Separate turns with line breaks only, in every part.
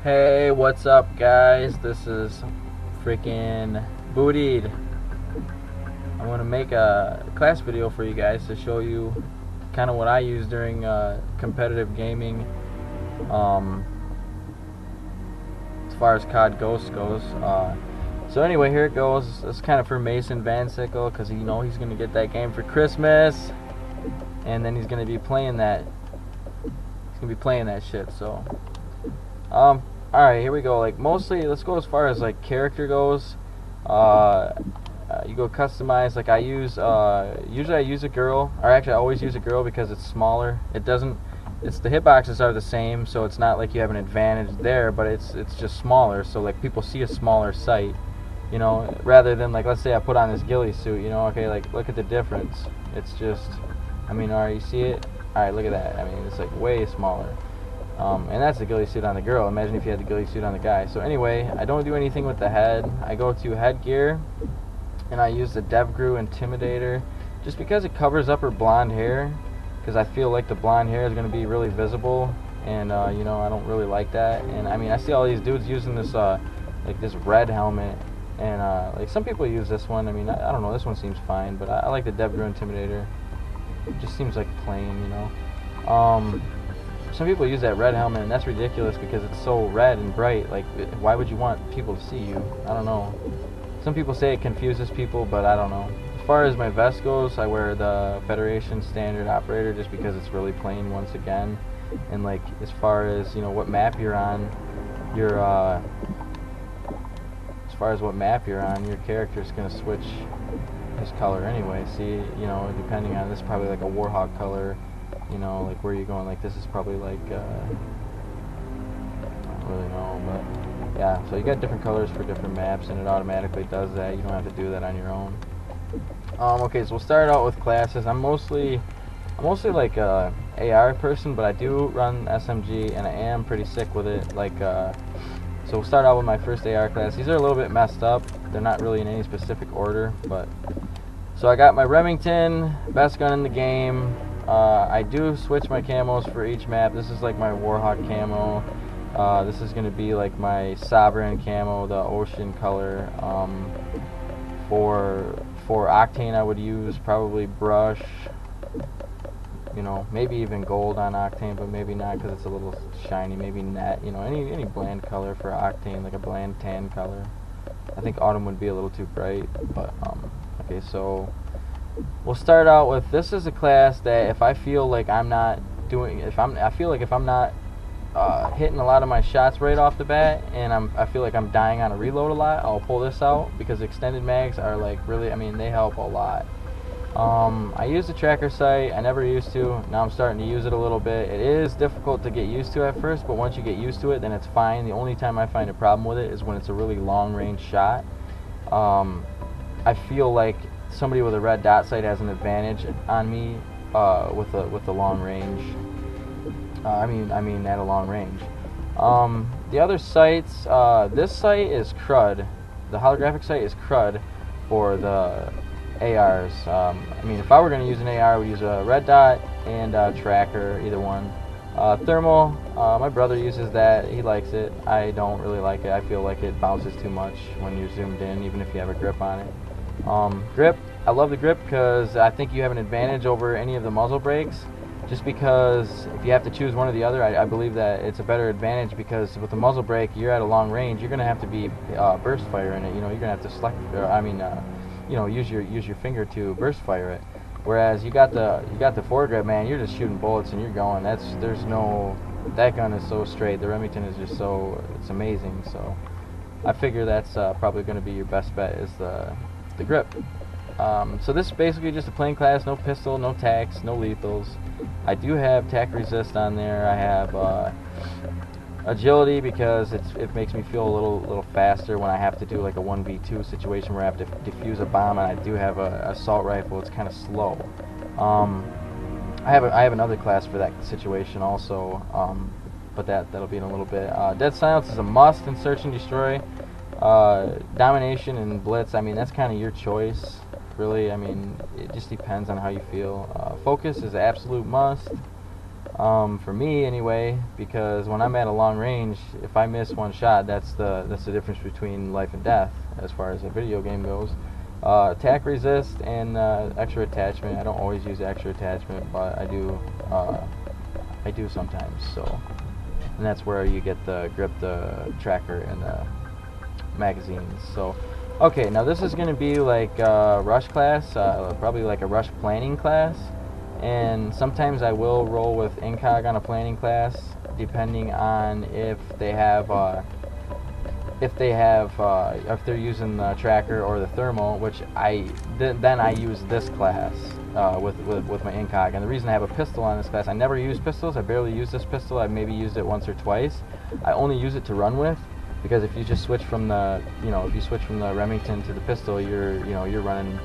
Hey, what's up, guys? This is freaking Bootied. I'm gonna make a class video for you guys to show you kind of what I use during competitive gaming. As far as COD Ghost goes. So anyway, here it goes. It's kind of for Mason Van Sickle because he's gonna get that game for Christmas, and then he's gonna be playing that. He's gonna be playing that shit. So. Alright, here we go. Like, mostly, let's go as far as, like, character goes. You go customize. Like, I use, usually I use a girl. Or actually, I always use a girl because it's smaller. The hitboxes are the same, so it's not like you have an advantage there, but it's just smaller, so, like, people see a smaller sight, rather than, like, let's say I put on this ghillie suit, okay, like, look at the difference. It's just, alright, you see it? Alright, look at that. It's, like, way smaller. And that's the ghillie suit on the girl. Imagine if you had the ghillie suit on the guy. So anyway, I don't do anything with the head. I go to headgear, and I use the DevGru Intimidator, just because it covers up her blonde hair, because I feel like the blonde hair is going to be really visible, and I don't really like that. And I see all these dudes using this like this red helmet, and like some people use this one. I don't know, this one seems fine, but I like the DevGru Intimidator. It just seems like plain, Some people use that red helmet, and that's ridiculous because it's so red and bright. Like, why would you want people to see you? I don't know. Some people say it confuses people, but I don't know. As far as my vest goes, I wear the Federation Standard Operator just because it's really plain once again. And, like, as far as, what map you're on, your character's going to switch his color anyway. See, depending on this, probably like a Warhawk color. Like where you're going, like this is probably like, I don't really know, but yeah, so you got different colors for different maps, and it automatically does that. You don't have to do that on your own. Okay, so we'll start out with classes. I'm mostly like a AR person, but I do run SMG, and I am pretty sick with it. Like, so we'll start out with my first AR class. These are a little bit messed up. They're not really in any specific order, but so I got my Remington, best gun in the game. I do switch my camos for each map. This is like my Warhawk camo. This is going to be like my Sovereign camo, the ocean color. For Octane, I would use probably brush. Maybe even gold on Octane, but maybe not because it's a little shiny. Maybe net. Any bland color for Octane, like a bland tan color. I think autumn would be a little too bright, but okay, so. We'll start out with, this is a class that if I feel like I'm not hitting a lot of my shots right off the bat, and I feel like I'm dying on a reload a lot, I'll pull this out, because extended mags are like really, they help a lot. I use the tracker sight. I never used to. Now I'm starting to use it a little bit. It is difficult to get used to at first, but once you get used to it, then it's fine. The only time I find a problem with it is when it's a really long range shot. I feel like somebody with a red dot sight has an advantage on me with the long range. At a long range. The other sights, this sight is crud. The holographic sight is crud for the ARs. If I were going to use an AR, I would use a red dot and a tracker, either one. Thermal, my brother uses that. He likes it. I don't really like it. I feel like it bounces too much when you're zoomed in, even if you have a grip on it. Grip, I love the grip because I think you have an advantage over any of the muzzle brakes, just because if you have to choose one or the other, I believe that it's a better advantage, because with the muzzle brake, you're at a long range, you're going to have to be burst firing it, you're going to have to select, use your finger to burst fire it, whereas you got the foregrip, man, you're just shooting bullets and you're going, that gun is so straight. The Remington is just it's amazing. So I figure that's probably going to be your best bet, is the grip. So this is basically just a plain class, no pistol, no tacs, no lethals. I do have tac resist on there. I have agility because it makes me feel a little faster when I have to do like a 1v2 situation where I have to defuse a bomb, and I do have a assault rifle. It's kind of slow. I have another class for that situation also, but that'll be in a little bit. Dead silence is a must in search and destroy. Domination and blitz, that's kind of your choice, really. It just depends on how you feel. Focus is an absolute must. for me anyway, because when I'm at a long range, if I miss one shot, that's the difference between life and death as far as a video game goes. Attack resist and extra attachment. I don't always use extra attachment, but I do sometimes. So, and that's where you get the grip, the tracker, and the magazines. So, okay, now this is going to be like a rush class, probably like a rush planning class. And sometimes I will roll with incog on a planning class, depending on if they have if they're using the tracker or the thermal, which then I use this class with my incog. And the reason I have a pistol on this class, I never use pistols. I barely use this pistol. I maybe used it once or twice. I only use it to run with, because if you just switch from the Remington to the pistol, you're running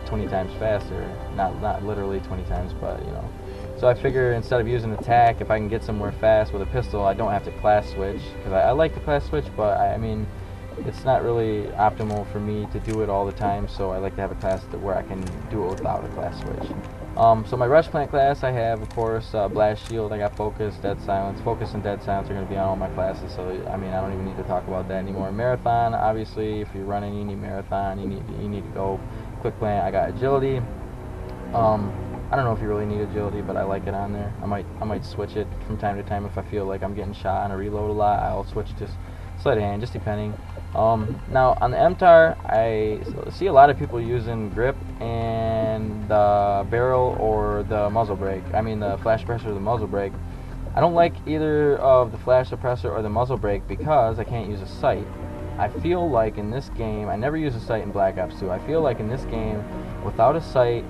20 times faster. Not literally 20 times, but So I figure instead of using attack, if I can get somewhere fast with a pistol, I don't have to class switch, because I like the class switch, but I mean, it's not really optimal for me to do it all the time, so I like to have a class where I can do it without a class switch. So my rush plant class, I have, of course, blast shield. I got focus, dead silence. Focus and dead silence are going to be on all my classes, so I mean, I don't even need to talk about that anymore. Marathon, obviously, if you're running, you need marathon. You need to go quick plant. I got agility. I don't know if you really need agility, but I like it on there. I might switch it from time to time if I feel like I'm getting shot on a reload a lot. I'll switch just sleight of hand, just depending. Now on the MTAR, I see a lot of people using grip and the barrel or the muzzle brake. I mean the flash suppressor or the muzzle brake. I don't like either of the flash suppressor or the muzzle brake because I can't use a sight. I feel like in this game, I never use a sight in Black Ops 2. I feel like in this game, without a sight,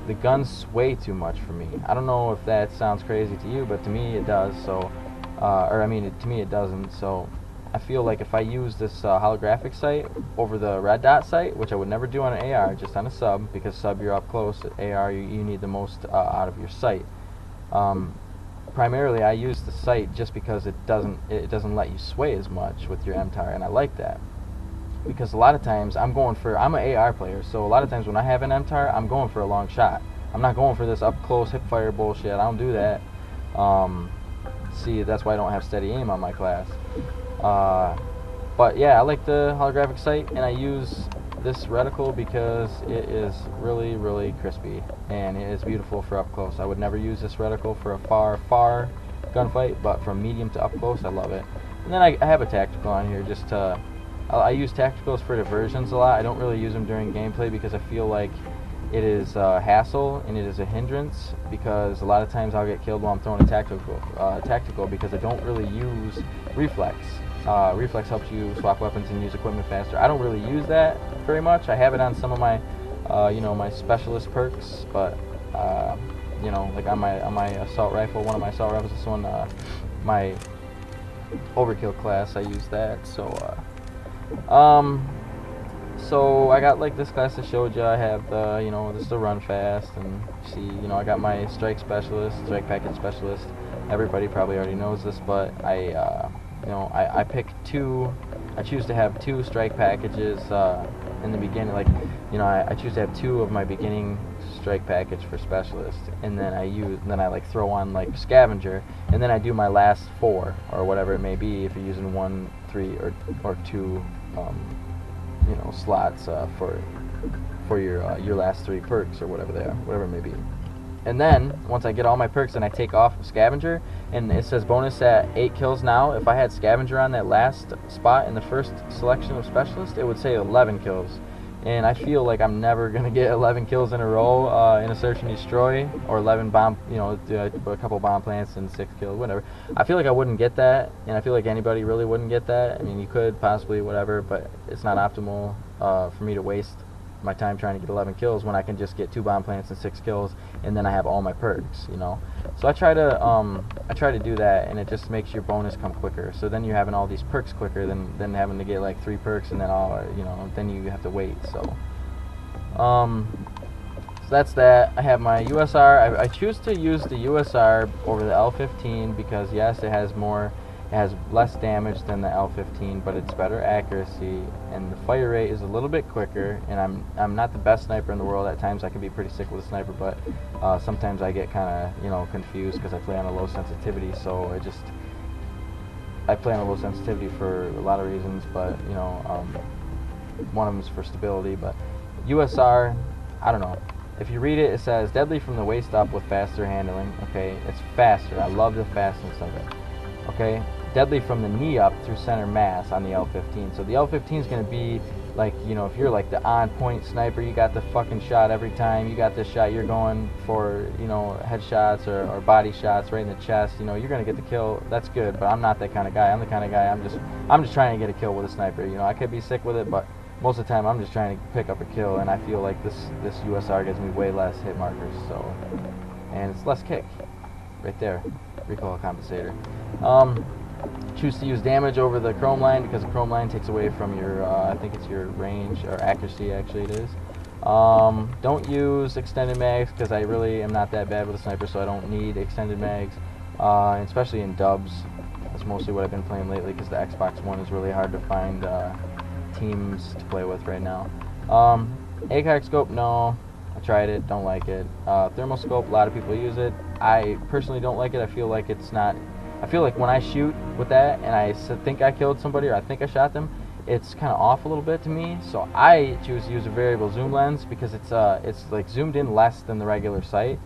the guns sway too much for me. I don't know if that sounds crazy to you, but to me it does. So, to me it doesn't. So, I feel like if I use this holographic sight over the red dot sight, which I would never do on an AR, just on a sub, because sub you're up close. At AR you need the most out of your sight. Primarily, I use the sight just because it doesn't let you sway as much with your MTAR, and I like that. Because a lot of times I'm an AR player, so a lot of times when I have an MTAR, I'm going for a long shot. I'm not going for this up close hip fire bullshit. I don't do that. See, that's why I don't have steady aim on my class. But yeah, I like the holographic sight, and I use this reticle because it is really, really crispy, and it is beautiful for up close. I would never use this reticle for a far gunfight, but from medium to up close, I love it. And then I have a tactical on here just to... I use tacticals for diversions a lot. I don't really use them during gameplay because I feel like it is a hassle and it is a hindrance, because a lot of times I'll get killed while I'm throwing a tactical because I don't really use reflex. Reflex helps you swap weapons and use equipment faster. I don't really use that very much. I have it on some of my my specialist perks, but like on my assault rifle, one of my assault rifles, this one, my overkill class, I use that. So I got like this class I showed you. I have the this is the run fast, and see, I got my strike specialist, strike package specialist. Everybody probably already knows this, but I pick two. I choose to have two strike packages in the beginning. I choose to have two of my beginning strike package for specialist, and then I like throw on like scavenger, and then I do my last four or whatever it may be if you're using 1, 3, or 2 slots for your last 3 perks or whatever they are, whatever it may be. And then once I get all my perks, and I take off scavenger, and it says bonus at 8 kills now. If I had scavenger on that last spot in the first selection of specialist, it would say 11 kills. And I feel like I'm never gonna get 11 kills in a row in a search and destroy, or 11 bomb, a couple bomb plants and 6 kills, whatever. I feel like I wouldn't get that, and I feel like anybody really wouldn't get that. I mean, you could possibly, whatever, but it's not optimal for me to waste my time trying to get 11 kills when I can just get 2 bomb plants and 6 kills, and then I have all my perks, So I try to do that, and it just makes your bonus come quicker. So then you're having all these perks quicker than having to get like 3 perks, and then then you have to wait. So that's that. I have my USR. I choose to use the USR over the L15 because yes, it has more It has less damage than the L15, but it's better accuracy, and the fire rate is a little bit quicker. And I'm not the best sniper in the world. At times I can be pretty sick with a sniper, but sometimes I get kind of confused because I play on a low sensitivity. So I play on a low sensitivity for a lot of reasons, but one of them is for stability. But USR, I don't know. If you read it, it says deadly from the waist up with faster handling. Okay, it's faster. I love the fastness of it. Okay, deadly from the knee up through center mass on the L15. So the L15 is going to be like, if you're like the on-point sniper, you got the fucking shot every time. You got this shot, you're going for, headshots or body shots right in the chest. You're going to get the kill. That's good, but I'm not that kind of guy. I'm the kind of guy, I'm just trying to get a kill with a sniper. I could be sick with it, but most of the time I'm just trying to pick up a kill, and I feel like this USR gives me way less hit markers, and it's less kick right there. Recoil compensator. Choose to use damage over the chrome line because the chrome line takes away from your, I think it's your range or accuracy, actually it is. Don't use extended mags because I really am not that bad with a sniper, so I don't need extended mags, especially in dubs. That's mostly what I've been playing lately because the Xbox One is really hard to find teams to play with right now. ACOG scope, no. I tried it, don't like it. Thermal scope, a lot of people use it. I personally don't like it. I feel like when I shoot with that and I think I killed somebody or I think I shot them, it's kind of off a little bit to me. So I choose to use a variable zoom lens because it's like zoomed in less than the regular sight,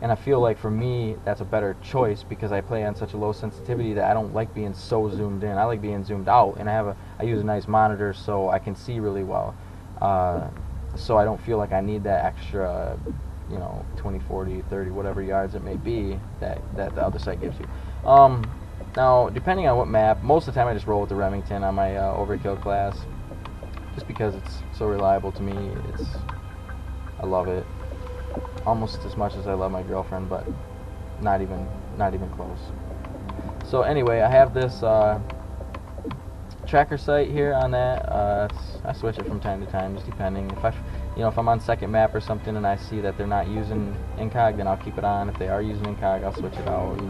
and I feel like for me that's a better choice because I play on such a low sensitivity that I don't like being so zoomed in. I like being zoomed out, and I use a nice monitor so I can see really well. So I don't feel like I need that extra 20, 40, 30, whatever yards it may be that the other side gives you. Now, depending on what map, most of the time I just roll with the Remington on my Overkill class, just because it's so reliable to me. I love it almost as much as I love my girlfriend, but not even close. So anyway, I have this tracker sight here on that. I switch it from time to time, just depending. If I'm on second map or something and I see that they're not using incog, then I'll keep it on. If they are using incog, I'll switch it out.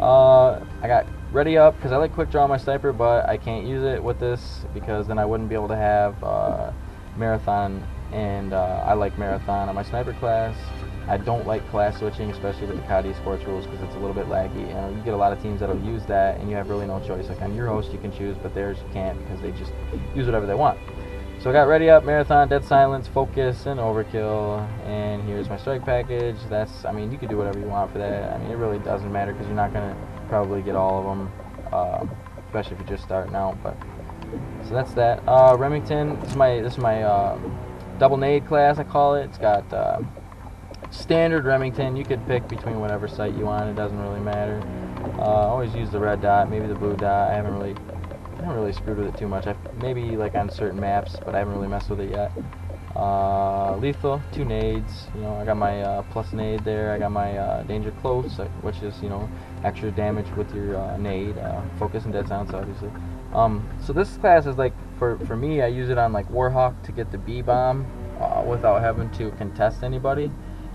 I got ready up because I like quick draw on my sniper, but I can't use it with this because then I wouldn't be able to have marathon, and I like marathon on my sniper class. I don't like class switching, especially with the COD Esports rules, because it's a little bit laggy. You get a lot of teams that'll use that, and you have really no choice. Like on your host, you can choose, but theirs you can't because they just use whatever they want. So I got ready up, marathon, dead silence, focus, and overkill. And here's my strike package. You can do whatever you want for that. It really doesn't matter because you're not gonna probably get all of them, especially if you're just starting out. But so that's that. Remington. This is my double nade class, I call it. It's got standard Remington. You could pick between whatever sight you want. It doesn't really matter. Always use the red dot, maybe the blue dot. I haven't really screwed with it too much. Maybe like on certain maps, but I haven't really messed with it yet. Lethal, 2 nades. I got my plus nade there. I got my danger close, which is extra damage with your nade. Focus and dead silence, obviously. So this class is like for me. I use it on like Warhawk to get the B bomb without having to contest anybody.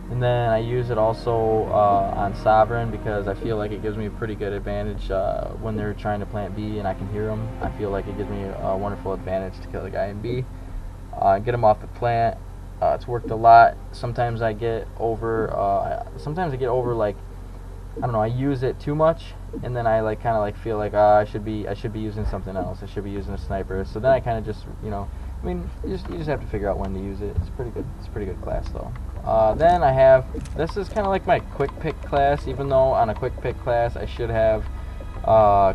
And then I use it also on Sovereign because I feel like it gives me a pretty good advantage when they're trying to plant B and I can hear them. I feel like it gives me a wonderful advantage to kill the guy in B. Get him off the plant. It's worked a lot. Sometimes I get over like, I don't know, I use it too much, and then I kind of feel like I should be using something else. I should be using a sniper. So then I kind of just you just have to figure out when to use it. It's pretty good. It's a pretty good class though. Then I have, this is kind of like my quick pick class, even though on a quick pick class I should have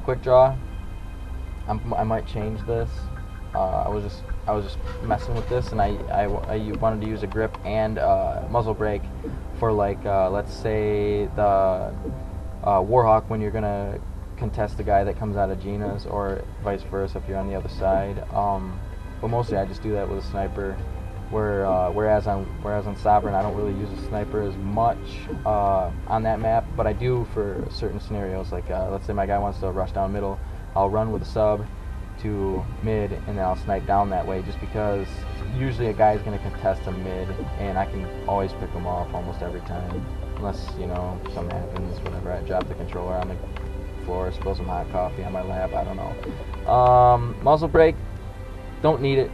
quick draw. I might change this. I was just messing with this, and I wanted to use a grip and muzzle brake for like let's say the Warhawk when you're gonna contest the guy that comes out of Gina's, or vice versa if you're on the other side. But mostly I just do that with a sniper. Whereas on Sovereign I don't really use a sniper as much on that map, but I do for certain scenarios. Like let's say my guy wants to rush down middle, I'll run with a sub to mid, and then I'll snipe down that way, just because usually a guy's going to contest a mid, and I can always pick him off almost every time, unless something happens, whatever. I drop the controller on floor, spill some hot coffee on my lap. I don't know. Muzzle brake, don't need it,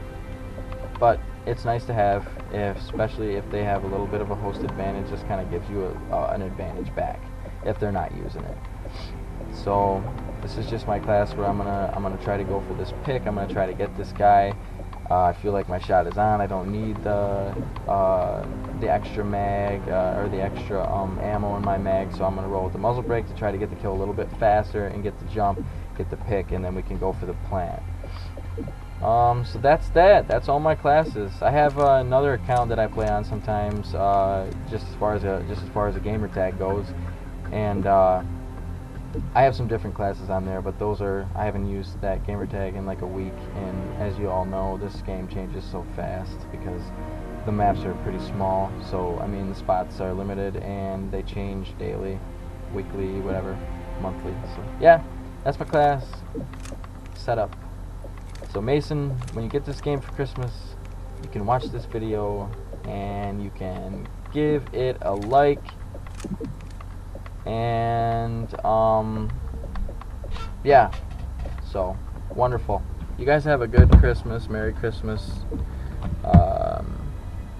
but it's nice to have, especially if they have a little bit of a host advantage. This kind of gives you an advantage back if they're not using it. So this is just my class where I'm gonna try to go for this pick. I'm gonna try to get this guy. I feel like my shot is on. I don't need the extra mag or the extra ammo in my mag, so I'm gonna roll with the muzzle brake to try to get the kill a little bit faster and get the jump, get the pick, and then we can go for the plant. So that's that. That's all my classes. I have another account that I play on sometimes, just as far as a gamer tag goes, and I have some different classes on there, but I haven't used that gamer tag in like a week, and as you all know, this game changes so fast because the maps are pretty small, so I mean the spots are limited and they change daily, weekly, whatever, monthly. So yeah, that's my class setup. So Mason, when you get this game for Christmas, you can watch this video and you can give it a like. And yeah, so wonderful. You guys have a good Christmas. Merry Christmas.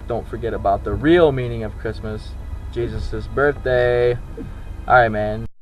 Don't forget about the real meaning of Christmas, Jesus' birthday. Alright, man.